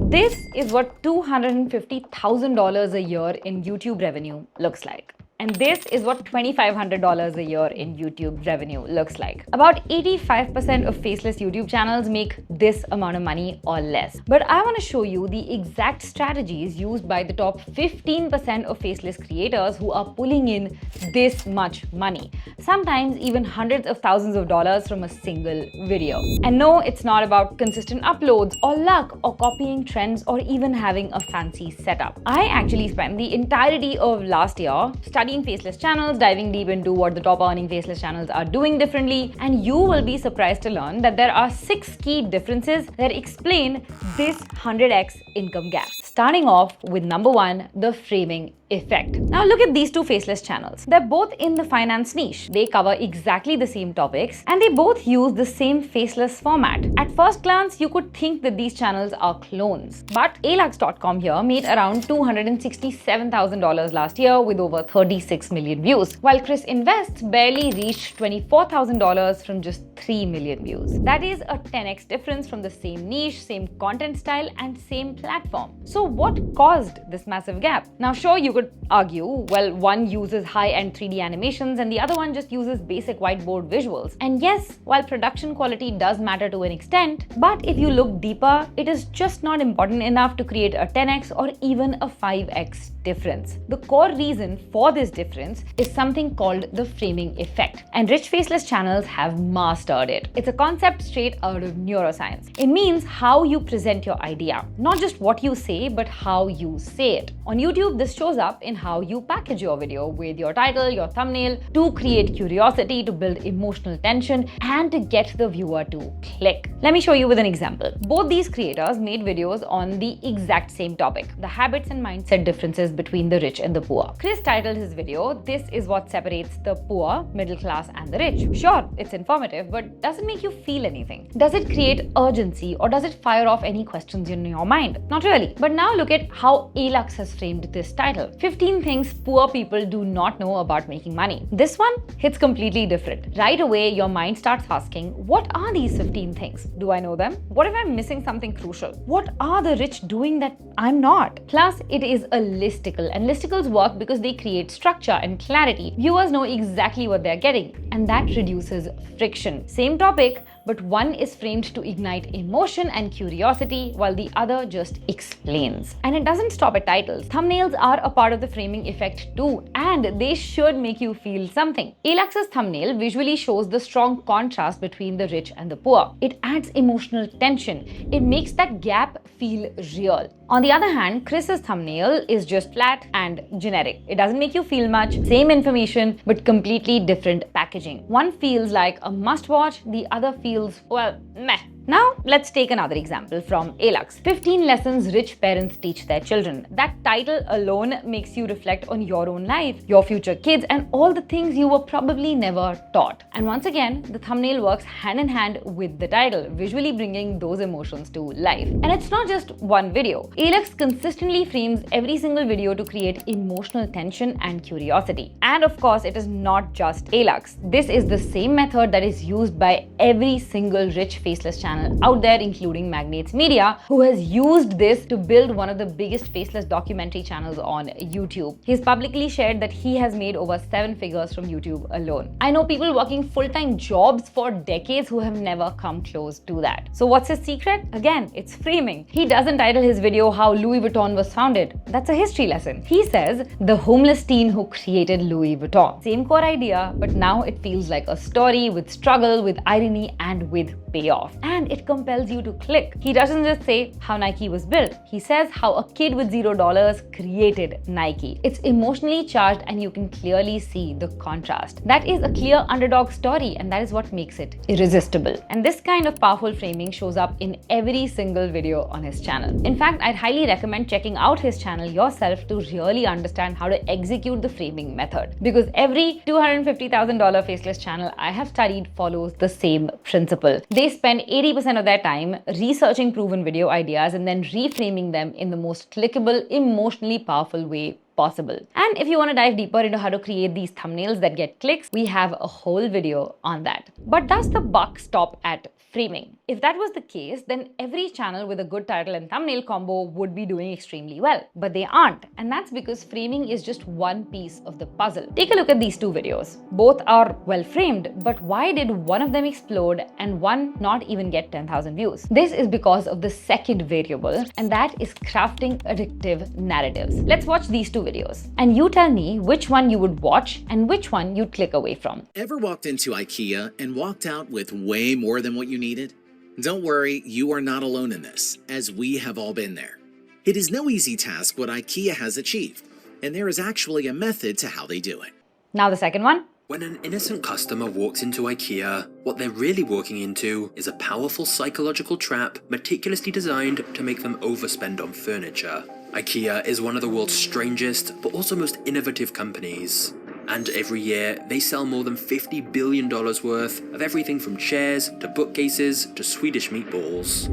this is what $250,000 a year in YouTube revenue looks like. And this is what $2,500 a year in YouTube revenue looks like. About 85% of faceless YouTube channels make this amount of money or less. But I want to show you the exact strategies used by the top 15% of faceless creators who are pulling in this much money. Sometimes even hundreds of thousands of dollars from a single video. And no, it's not about consistent uploads or luck or copying trends or even having a fancy setup. I actually spent the entirety of last year studying faceless channels, diving deep into what the top earning faceless channels are doing differently, and you will be surprised to learn that there are 6 key differences that explain this 100x income gap. Starting off with number 1, the framing effect. Now look at these two faceless channels. They're both in the finance niche. They cover exactly the same topics and they both use the same faceless format. At first glance, you could think that these channels are clones. But alux.com here made around $267,000 last year with over 36 million views, while Chris Invests barely reached $24,000 from just 3 million views. That is a 10x difference from the same niche, same content style, and same platform. So what caused this massive gap? Now sure, you could argue, well, one uses high-end 3D animations and the other one just uses basic whiteboard visuals. And yes, while production quality does matter to an extent, but if you look deeper, it is just not important enough to create a 10x or even a 5x difference. The core reason for this difference is something called the framing effect, and rich faceless channels have mastered it. It's a concept straight out of neuroscience. It means how you present your idea, not just what you say, but how you say it. On YouTube, this shows up in how you package your video with your title, your thumbnail, to create curiosity, to build emotional tension, and to get the viewer to click. Let me show you with an example. Both these creators made videos on the exact same topic, the habits and mindset differences between the rich and the poor. Chris titled his video, "This is what separates the poor, middle class, and the rich." Sure, it's informative, but does it make you feel anything? Does it create urgency or does it fire off any questions in your mind? Not really. But now look at how Alux has framed this title. 15 things poor people do not know about making money. This one hits completely different. Right away, your mind starts asking, what are these 15 things? Do I know them? What if I'm missing something crucial? What are the rich doing that I'm not? Plus, it is a listicle, and listicles work because they create structure and clarity. Viewers know exactly what they're getting, and that reduces friction. Same topic, but one is framed to ignite emotion and curiosity, while the other just explains. And it doesn't stop at titles. Thumbnails are a part of the framing effect too, and they should make you feel something. Alux's thumbnail visually shows the strong contrast between the rich and the poor. It adds emotional tension. It makes that gap feel real. On the other hand, Chris's thumbnail is just flat and generic. It doesn't make you feel much. Same information, but completely different packaging. One feels like a must-watch, the other feels, well, meh. Now, let's take another example from Alux. 15 lessons rich parents teach their children. That title alone makes you reflect on your own life, your future kids, and all the things you were probably never taught. And once again, the thumbnail works hand in hand with the title, visually bringing those emotions to life. And it's not just one video. Alux consistently frames every single video to create emotional tension and curiosity. And of course, it is not just Alux. This is the same method that is used by every single rich faceless channel out there, including Magnates Media, who has used this to build one of the biggest faceless documentary channels on YouTube. He's publicly shared that he has made over 7 figures from YouTube alone. I know people working full-time jobs for decades who have never come close to that. So what's his secret? Again, it's framing. He doesn't title his video how Louis Vuitton was founded. That's a history lesson. He says, the homeless teen who created Louis Vuitton. Same core idea, but now it feels like a story with struggle, with irony, and with payoff. And it compels you to click. He doesn't just say how Nike was built. He says how a kid with $0 created Nike. It's emotionally charged and you can clearly see the contrast. That is a clear underdog story, and that is what makes it irresistible. And this kind of powerful framing shows up in every single video on his channel. In fact, I'd highly recommend checking out his channel yourself to really understand how to execute the framing method. Because every $250,000 faceless channel I have studied follows the same principle. They spend 80% of their time researching proven video ideas and then reframing them in the most clickable, emotionally powerful way possible. And if you want to dive deeper into how to create these thumbnails that get clicks, we have a whole video on that. But does the buck stop at framing? If that was the case, then every channel with a good title and thumbnail combo would be doing extremely well. But they aren't, and that's because framing is just one piece of the puzzle. Take a look at these two videos. Both are well framed, but why did one of them explode and one not even get 10,000 views? This is because of the second variable, and that is crafting addictive narratives. Let's watch these two videos, and you tell me which one you would watch and which one you'd click away from. Ever walked into IKEA and walked out with way more than what you needed? Don't worry, you are not alone in this, as we have all been there. It is no easy task what IKEA has achieved, and there is actually a method to how they do it. Now the second one. When an innocent customer walks into IKEA, what they're really walking into is a powerful psychological trap meticulously designed to make them overspend on furniture. IKEA is one of the world's strangest, but also most innovative companies. And every year, they sell more than $50 billion worth of everything from chairs to bookcases to Swedish meatballs.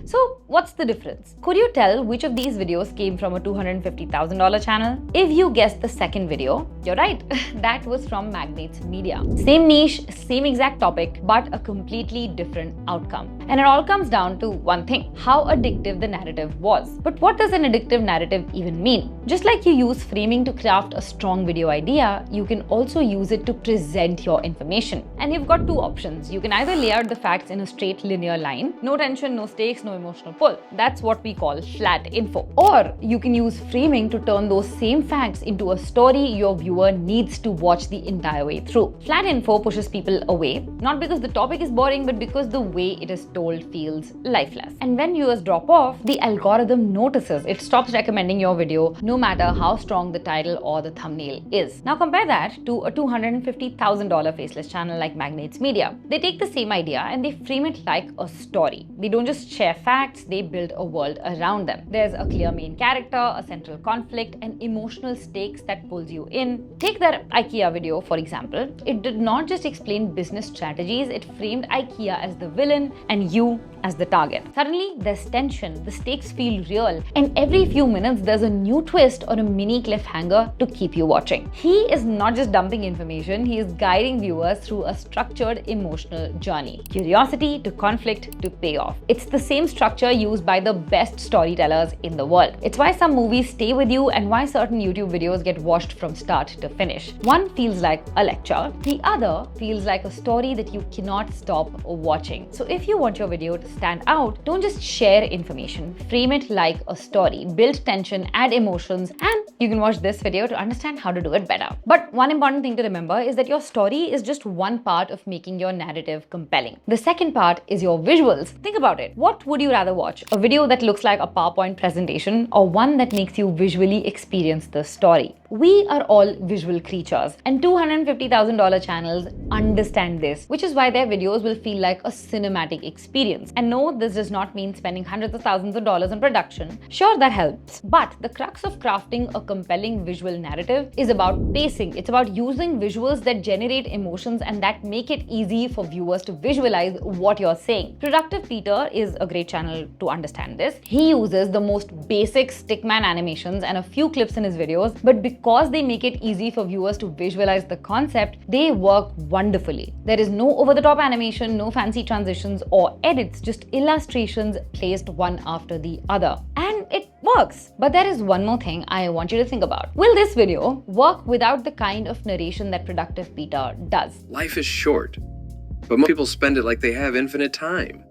So what's the difference? Could you tell which of these videos came from a $250,000 channel? If you guessed the second video, you're right. That was from Magnates Media. Same niche, same exact topic, but a completely different outcome. And it all comes down to one thing: how addictive the narrative was. But what does an addictive narrative even mean? Just like you use framing to craft a strong video idea, you can also use it to present your information. And you've got two options. You can either lay out the facts in a straight linear line, no tension, no stakes, no emotional pull. That's what we call flat info. Or you can use framing to turn those same facts into a story your viewer needs to watch the entire way through. Flat info pushes people away, not because the topic is boring, but because the way it is told feels lifeless. And when viewers drop off, the algorithm notices. It stops recommending your video no matter how strong the title or the thumbnail is. Now compare that to a $250,000 faceless channel like Magnates Media. They take the same idea and they frame it like a story. They don't just share facts, they build a world around them. There's a clear main character, a central conflict, and emotional stakes that pulls you in. Take that IKEA video, for example. It did not just explain business strategies, it framed IKEA as the villain and you as the target. Suddenly, there's tension, the stakes feel real, and every few minutes there's a new twist or a mini cliffhanger to keep you watching. He is not just dumping information, he is guiding viewers through a structured emotional journey. Curiosity to conflict to payoff. It's the same structure used by the best storytellers in the world. It's why some movies stay with you and why certain YouTube videos get watched from start to finish. One feels like a lecture, the other feels like a story that you cannot stop watching. So if you want your video to stand out, don't just share information, frame it like a story, build tension, add emotions, and you can watch this video to understand how to do it better. But one important thing to remember is that your story is just one part of making your narrative compelling. The second part is your visuals. Think about it. What would you rather watch? A video that looks like a PowerPoint presentation or one that makes you visually experience the story? We are all visual creatures, and $250,000 channels understand this, which is why their videos will feel like a cinematic experience. And no, this does not mean spending hundreds of thousands of dollars on production. Sure, that helps. But the crux of crafting a compelling visual narrative is about pacing. It's about using visuals that generate emotions and that make it easy for viewers to visualize what you're saying. Productive Peter is a great channel to understand this. He uses the most basic stickman animations and a few clips in his videos, but because they make it easy for viewers to visualize the concept, they work wonderfully. There is no over-the-top animation, no fancy transitions or edits, just illustrations placed one after the other. And it works. But there is one more thing I want you to think about. Will this video work without the kind of narration that Productive Peter does? Life is short, but most people spend it like they have infinite time.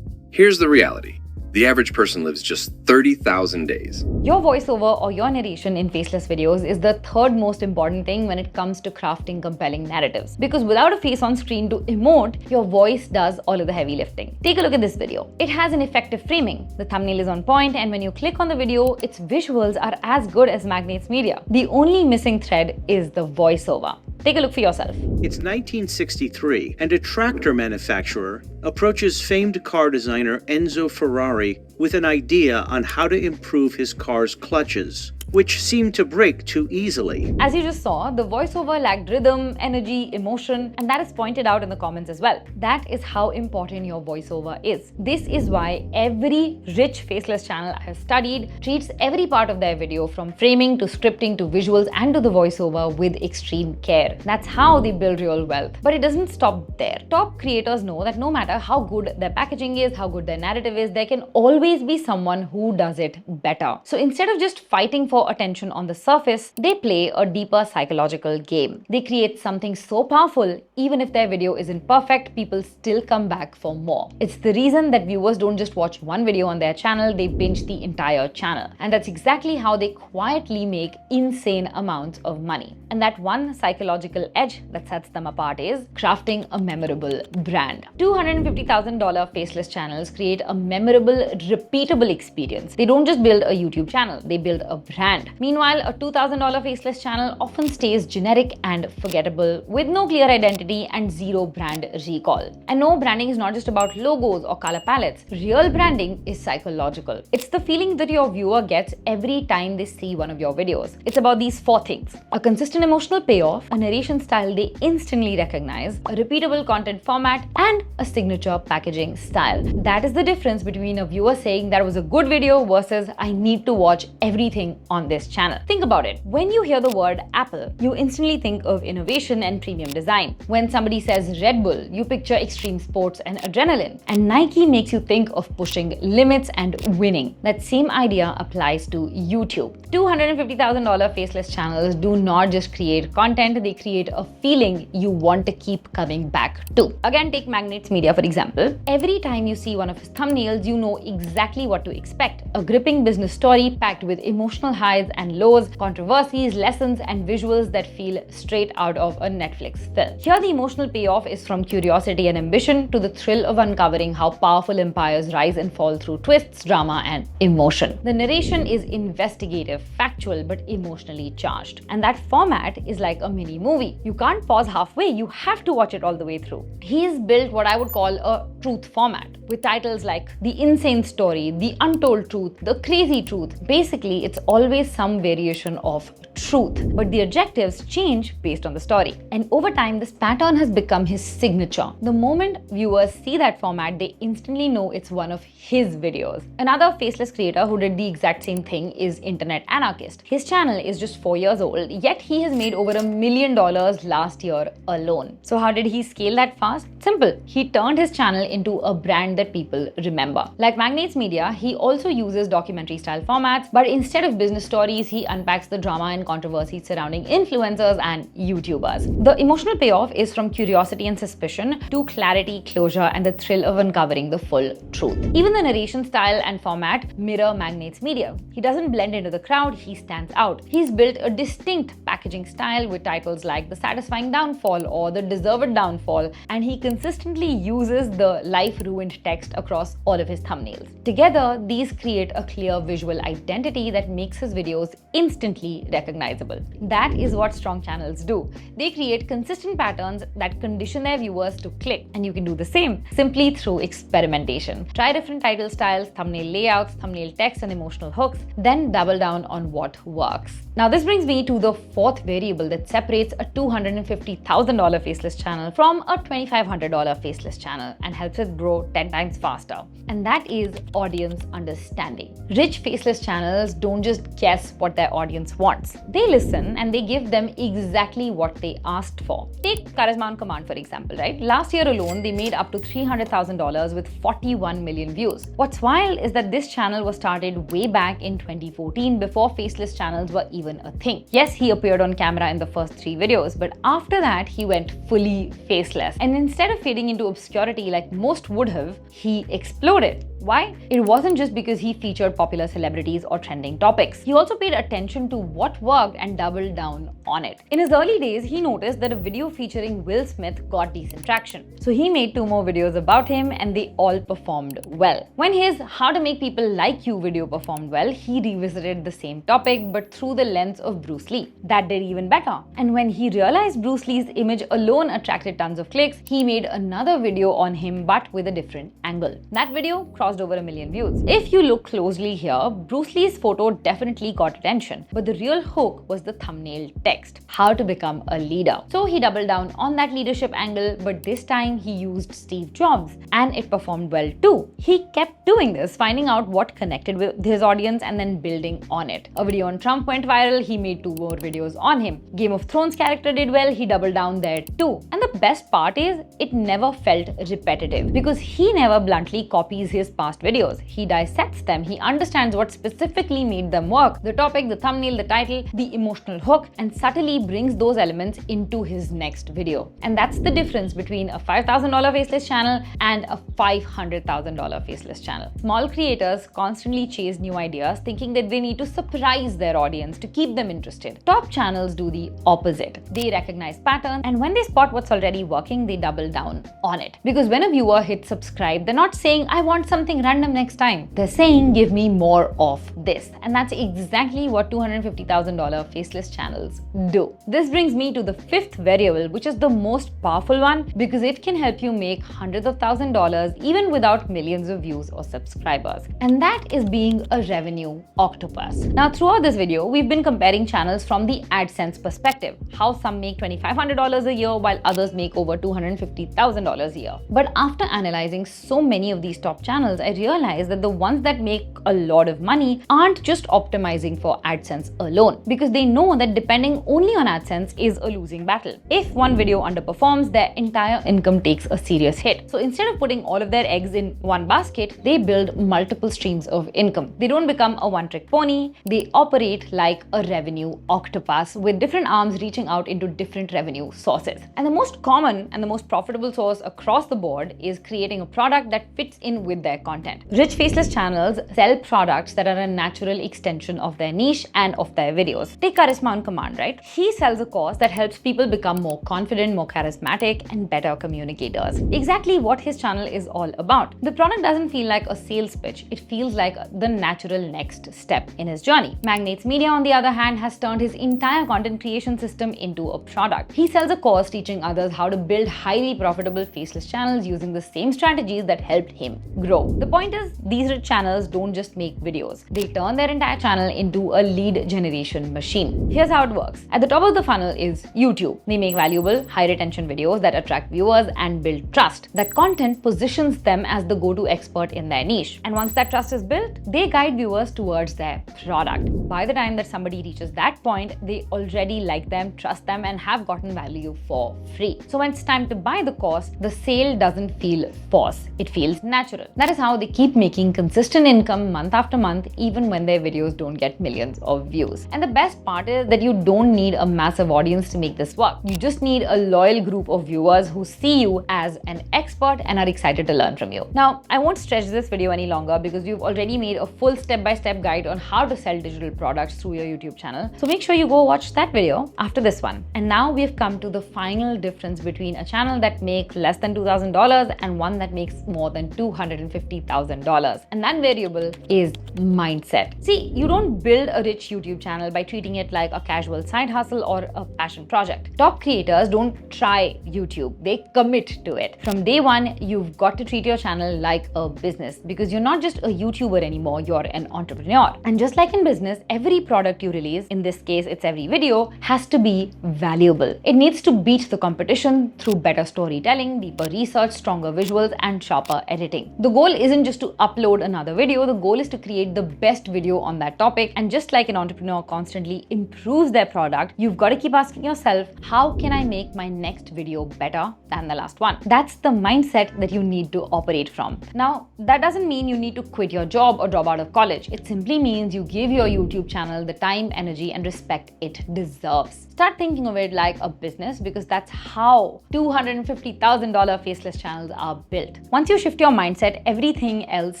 Here's the reality. The average person lives just 30,000 days. Your voiceover or your narration in Faceless videos is the third most important thing when it comes to crafting compelling narratives. Because without a face on screen to emote, your voice does all of the heavy lifting. Take a look at this video. It has an effective framing. The thumbnail is on point, and when you click on the video, its visuals are as good as Magnates Media. The only missing thread is the voiceover. Take a look for yourself. It's 1963, and a tractor manufacturer approaches famed car designer Enzo Ferrari with an idea on how to improve his car's clutches. which seemed to break too easily. As you just saw, the voiceover lacked rhythm, energy, emotion, and that is pointed out in the comments as well. That is how important your voiceover is. This is why every rich faceless channel I have studied treats every part of their video, from framing to scripting to visuals and to the voiceover, with extreme care. That's how they build real wealth. But it doesn't stop there. Top creators know that no matter how good their packaging is, how good their narrative is, there can always be someone who does it better. So instead of just fighting for attention on the surface, they play a deeper psychological game. They create something so powerful, even if their video isn't perfect, people still come back for more. It's the reason that viewers don't just watch one video on their channel, they binge the entire channel. And that's exactly how they quietly make insane amounts of money. And that one psychological edge that sets them apart is crafting a memorable brand. $250,000 faceless channels create a memorable, repeatable experience. They don't just build a YouTube channel, they build a brand. Meanwhile, a $2,000 faceless channel often stays generic and forgettable, with no clear identity and zero brand recall. And no, branding is not just about logos or color palettes. Real branding is psychological. It's the feeling that your viewer gets every time they see one of your videos. It's about these four things: a consistent emotional payoff, a narration style they instantly recognize, a repeatable content format, and a signature packaging style. That is the difference between a viewer saying that was a good video versus I need to watch everything on this channel. Think about it. When you hear the word Apple, you instantly think of innovation and premium design. When somebody says Red Bull, you picture extreme sports and adrenaline. And Nike makes you think of pushing limits and winning. That same idea applies to YouTube. $250,000 faceless channels do not just create content, they create a feeling you want to keep coming back to. Again, take Magnates Media for example. Every time you see one of his thumbnails, you know exactly what to expect. A gripping business story packed with emotional highs and lows, controversies, lessons, and visuals that feel straight out of a Netflix film. Here, the emotional payoff is from curiosity and ambition to the thrill of uncovering how powerful empires rise and fall through twists, drama, and emotion. The narration is investigative, factual, but emotionally charged. And that format is like a mini movie. You can't pause halfway, you have to watch it all the way through. He's built what I would call a truth format, with titles like The Insane Story, The Untold Truth, The Crazy Truth. Basically, it's always some variation of truth, but the adjectives change based on the story. And over time, this pattern has become his signature. The moment viewers see that format, they instantly know it's one of his videos. Another faceless creator who did the exact same thing is Internet Anarchist. His channel is just 4 years old, yet he has made over $1 million last year alone. So how did he scale that fast? Simple. He turned his channel into a brand that people remember. Like Magnates Media, he also uses documentary style formats, but instead of business stories, he unpacks the drama and controversies surrounding influencers and YouTubers. The emotional payoff is from curiosity and suspicion to clarity, closure, and the thrill of uncovering the full truth. Even the narration style and format mirror Magnates Media. He doesn't blend into the crowd, he stands out. He's built a distinct packaging style with titles like The Satisfying Downfall or The Deserved Downfall, and he consistently uses the life ruined text across all of his thumbnails. Together, these create a clear visual identity that makes his videos instantly recognizable. That is what strong channels do. They create consistent patterns that condition their viewers to click, and you can do the same simply through experimentation. Try different title styles, thumbnail layouts, thumbnail text, and emotional hooks, then double down on what works. Now, this brings me to the fourth variable that separates a $250,000 faceless channel from a $2,500 faceless channel and helps it grow 10 times faster. And that is audience understanding. Rich faceless channels don't just guess what their audience wants. They listen and they give them exactly what they asked for. Take Charisma on Command, for example, right? Last year alone, they made up to $300,000 with 41 million views. What's wild is that this channel was started way back in 2014 before faceless channels were even a thing. Yes, he appeared on camera in the first 3 videos, but after that, he went fully faceless. And instead of fading into obscurity like most would have, he exploded. Why? It wasn't just because he featured popular celebrities or trending topics. He also paid attention to what worked and doubled down on it. In his early days, he noticed that a video featuring Will Smith got decent traction. So he made 2 more videos about him and they all performed well. When his How to Make People Like You video performed well, he revisited the same topic but through the lens of Bruce Lee. That did even better. And when he realized Bruce Lee's image alone attracted tons of clicks, he made another video on him but with a different angle. That video crossed crossed over 1 million views. If you look closely here, Bruce Lee's photo definitely got attention, but the real hook was the thumbnail text, how to become a leader. So he doubled down on that leadership angle, but this time he used Steve Jobs, and it performed well too. He kept doing this, finding out what connected with his audience and then building on it. A video on Trump went viral, he made 2 more videos on him. Game of Thrones character did well, he doubled down there too. And the best part is, it never felt repetitive because he never bluntly copies his past videos. He dissects them, he understands what specifically made them work, the topic, the thumbnail, the title, the emotional hook, and subtly brings those elements into his next video. And that's the difference between a $5,000 faceless channel and a $500,000 faceless channel. Small creators constantly chase new ideas, thinking that they need to surprise their audience to keep them interested. Top channels do the opposite. They recognize patterns, and when they spot what's already working, they double down on it. Because when a viewer hits subscribe, they're not saying, I want something random next time. They're saying, give me more of this. And that's exactly what $250,000 faceless channels do. This brings me to the 5th variable, which is the most powerful one because it can help you make hundreds of thousands of dollars even without millions of views or subscribers. And that is being a revenue octopus. Now, throughout this video, we've been comparing channels from the AdSense perspective, how some make $2,500 a year while others make over $250,000 a year. But after analyzing so many of these top channels, I realized that the ones that make a lot of money aren't just optimizing for AdSense alone, because they know that depending only on AdSense is a losing battle. If one video underperforms, their entire income takes a serious hit. So instead of putting all of their eggs in one basket, they build multiple streams of income. They don't become a one-trick pony, they operate like a revenue octopus with different arms reaching out into different revenue sources. And the most common and the most profitable source across the board is creating a product that fits in with their content. Rich faceless channels sell products that are a natural extension of their niche and of their videos. Take Charisma on Command, right? He sells a course that helps people become more confident, more charismatic, and better communicators. Exactly what his channel is all about. The product doesn't feel like a sales pitch, it feels like the natural next step in his journey. Magnates Media, on the other hand, has turned his entire content creation system into a product. He sells a course teaching others how to build highly profitable faceless channels using the same strategies that helped him grow. The point is, these rich channels don't just make videos, they turn their entire channel into a lead generation machine. Here's how it works. At the top of the funnel is YouTube. They make valuable, high retention videos that attract viewers and build trust. That content positions them as the go-to expert in their niche. And once that trust is built, they guide viewers towards their product. By the time that somebody reaches that point, they already like them, trust them, and have gotten value for free. So when it's time to buy the course, the sale doesn't feel forced. It feels natural. That is how they keep making consistent income month after month, even when their videos don't get millions of views. And the best part is that you don't need a massive audience to make this work. You just need a loyal group of viewers who see you as an expert and are excited to learn from you. Now, I won't stretch this video any longer because we've already made a full step-by-step guide on how to sell digital products through your YouTube channel. So make sure you go watch that video after this one. And now we've come to the final difference between a channel that makes less than $2,000 and one that makes more than $250,000. And that variable is mindset. See, you don't build a rich YouTube channel by treating it like a casual side hustle or a passion project. Top creators don't try YouTube, they commit to it. From day one, you've got to treat your channel like a business because you're not just a YouTuber anymore, you're an entrepreneur. And just like in business, every product you release, in this case it's every video, has to be valuable. It needs to beat the competition through better storytelling, deeper research, stronger visuals, and sharper editing. The goal isn't just to upload another video, the goal is to create the best video on that topic. And just like an entrepreneur constantly improves their product, you've got to keep asking yourself, how can I make my next video better than the last one? That's the mindset that you need to operate from. Now, that doesn't mean you need to quit your job or drop out of college. It simply means you give your YouTube channel the time, energy, and respect it deserves. Start thinking of it like a business because that's how $250,000 faceless channels are built. Once you shift your mindset, everything else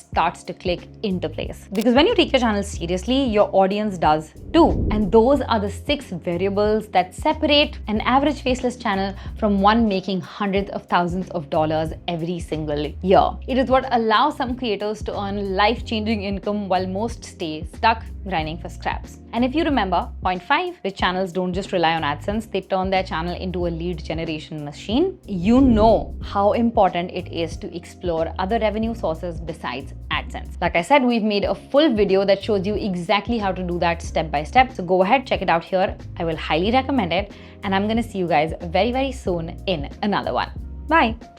starts to click into place. Because when you take your channel seriously, your audience does too. And those are the 6 variables that separate an average faceless channel from one making hundreds of thousands of dollars every single year. It is what allows some creators to earn life-changing income while most stay stuck grinding for scraps. And if you remember, point 5, rich channels don't just rely on AdSense, they turn their channel into a lead generation machine. You know how important it is to explore other revenue sources besides AdSense. sense. Like I said, we've made a full video that shows you exactly how to do that step by step. So go ahead, check it out here. I will highly recommend it. And I'm going to see you guys very, very soon in another one. Bye.